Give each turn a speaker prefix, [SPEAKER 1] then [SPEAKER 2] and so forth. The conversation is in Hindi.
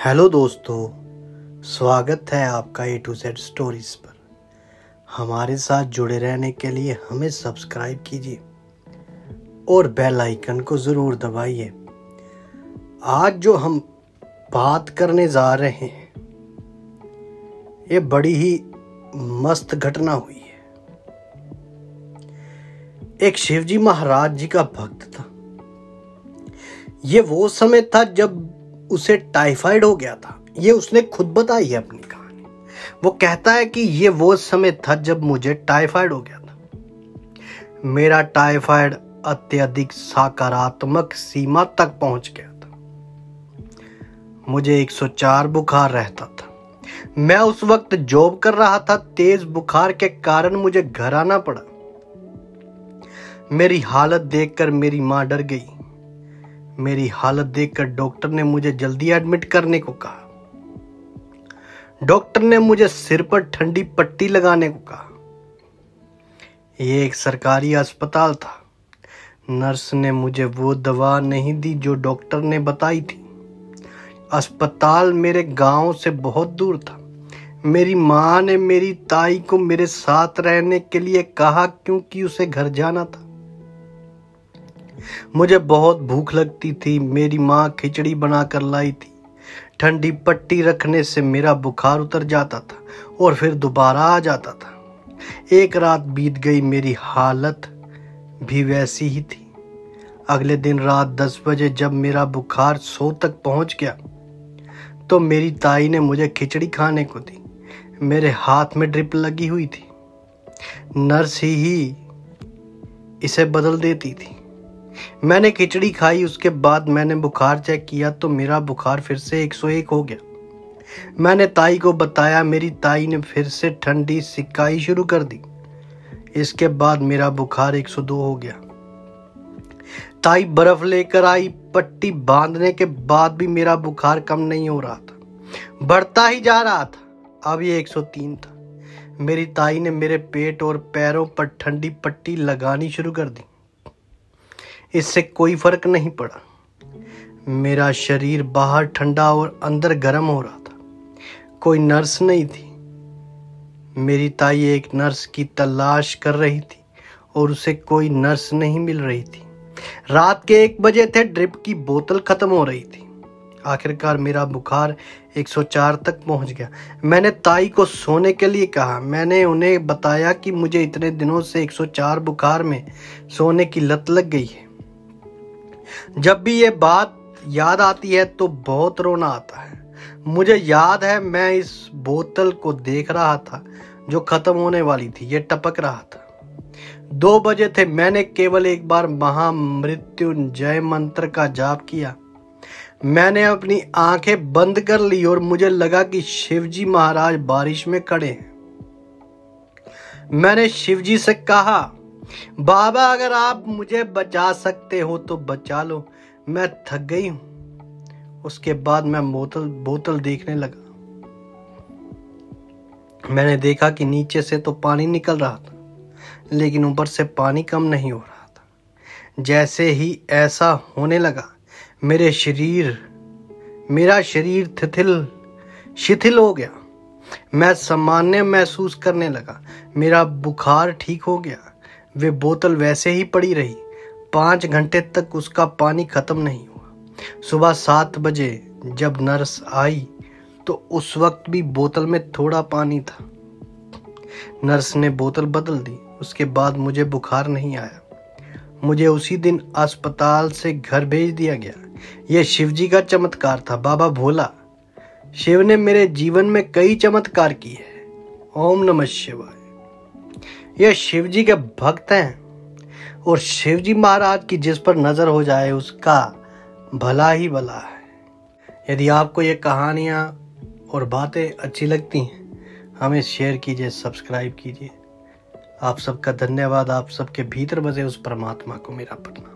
[SPEAKER 1] हेलो दोस्तों, स्वागत है आपका A to Z स्टोरीज पर। हमारे साथ जुड़े रहने के लिए हमें सब्सक्राइब कीजिए और बेल आइकन को ज़रूर दबाइए। आज जो हम बात करने जा रहे हैं ये बड़ी ही मस्त घटना हुई है। एक शिवजी महाराज जी का भक्त था। ये वो समय था जब उसे टाइफाइड हो गया था। ये उसने खुद बताई है अपनी कहानी। वो कहता है कि ये वो समय था जब मुझे टाइफाइड हो गया था। मेरा टाइफाइड अत्यधिक सकारात्मक सीमा तक पहुंच गया था। मुझे 104 बुखार रहता था। मैं उस वक्त जॉब कर रहा था। तेज बुखार के कारण मुझे घर आना पड़ा। मेरी हालत देखकर मेरी मां डर गई। मेरी हालत देखकर डॉक्टर ने मुझे जल्दी एडमिट करने को कहा। डॉक्टर ने मुझे सिर पर ठंडी पट्टी लगाने को कहा। यह एक सरकारी अस्पताल था। नर्स ने मुझे वो दवा नहीं दी जो डॉक्टर ने बताई थी। अस्पताल मेरे गांव से बहुत दूर था। मेरी मां ने मेरी ताई को मेरे साथ रहने के लिए कहा क्योंकि उसे घर जाना था। मुझे बहुत भूख लगती थी। मेरी मां खिचड़ी बनाकर लाई थी। ठंडी पट्टी रखने से मेरा बुखार उतर जाता था और फिर दोबारा आ जाता था। एक रात बीत गई, मेरी हालत भी वैसी ही थी। अगले दिन रात 10 बजे जब मेरा बुखार 100 तक पहुंच गया तो मेरी ताई ने मुझे खिचड़ी खाने को दी। मेरे हाथ में ड्रिप लगी हुई थी। नर्स ही इसे बदल देती थी। मैंने खिचड़ी खाई। उसके बाद मैंने बुखार चेक किया तो मेरा बुखार फिर से 101 हो गया। मैंने ताई को बताया। मेरी ताई ने फिर से ठंडी सिकाई शुरू कर दी। इसके बाद मेरा बुखार 102 हो गया। ताई बर्फ लेकर आई। पट्टी बांधने के बाद भी मेरा बुखार कम नहीं हो रहा था, बढ़ता ही जा रहा था। अब ये 103 था। मेरी ताई ने मेरे पेट और पैरों पर ठंडी पट्टी लगानी शुरू कर दी। इससे कोई फर्क नहीं पड़ा। मेरा शरीर बाहर ठंडा और अंदर गर्म हो रहा था। कोई नर्स नहीं थी। मेरी ताई एक नर्स की तलाश कर रही थी और उसे कोई नर्स नहीं मिल रही थी। रात के 1 बजे थे। ड्रिप की बोतल खत्म हो रही थी। आखिरकार मेरा बुखार 104 तक पहुंच गया। मैंने ताई को सोने के लिए कहा। मैंने उन्हें बताया कि मुझे इतने दिनों से 104 बुखार में सोने की लत लग गई है। जब भी ये बात याद आती है तो बहुत रोना आता है। मुझे याद है मैं इस बोतल को देख रहा था जो खत्म होने वाली थी। ये टपक रहा था। 2 बजे थे। मैंने केवल एक बार महामृत्युंजय मंत्र का जाप किया। मैंने अपनी आंखें बंद कर ली और मुझे लगा कि शिवजी महाराज बारिश में खड़े हैं। मैंने शिवजी से कहा, बाबा अगर आप मुझे बचा सकते हो तो बचा लो, मैं थक गई हूं। उसके बाद मैं बोतल देखने लगा। मैंने देखा कि नीचे से तो पानी निकल रहा था लेकिन ऊपर से पानी कम नहीं हो रहा था। जैसे ही ऐसा होने लगा मेरा शरीर शिथिल हो गया। मैं सामान्य महसूस करने लगा। मेरा बुखार ठीक हो गया। वे बोतल वैसे ही पड़ी रही। 5 घंटे तक उसका पानी खत्म नहीं हुआ। सुबह 7 बजे जब नर्स आई तो उस वक्त भी बोतल में थोड़ा पानी था। नर्स ने बोतल बदल दी। उसके बाद मुझे बुखार नहीं आया। मुझे उसी दिन अस्पताल से घर भेज दिया गया। यह शिवजी का चमत्कार था। बाबा भोला शिव ने मेरे जीवन में कई चमत्कार किए हैं। ओम नमः शिवाय। यह शिवजी के भक्त हैं और शिवजी महाराज की जिस पर नजर हो जाए उसका भला ही भला है। यदि आपको ये कहानियां और बातें अच्छी लगती हैं हमें शेयर कीजिए, सब्सक्राइब कीजिए। आप सबका धन्यवाद। आप सबके भीतर बसे उस परमात्मा को मेरा प्रणाम।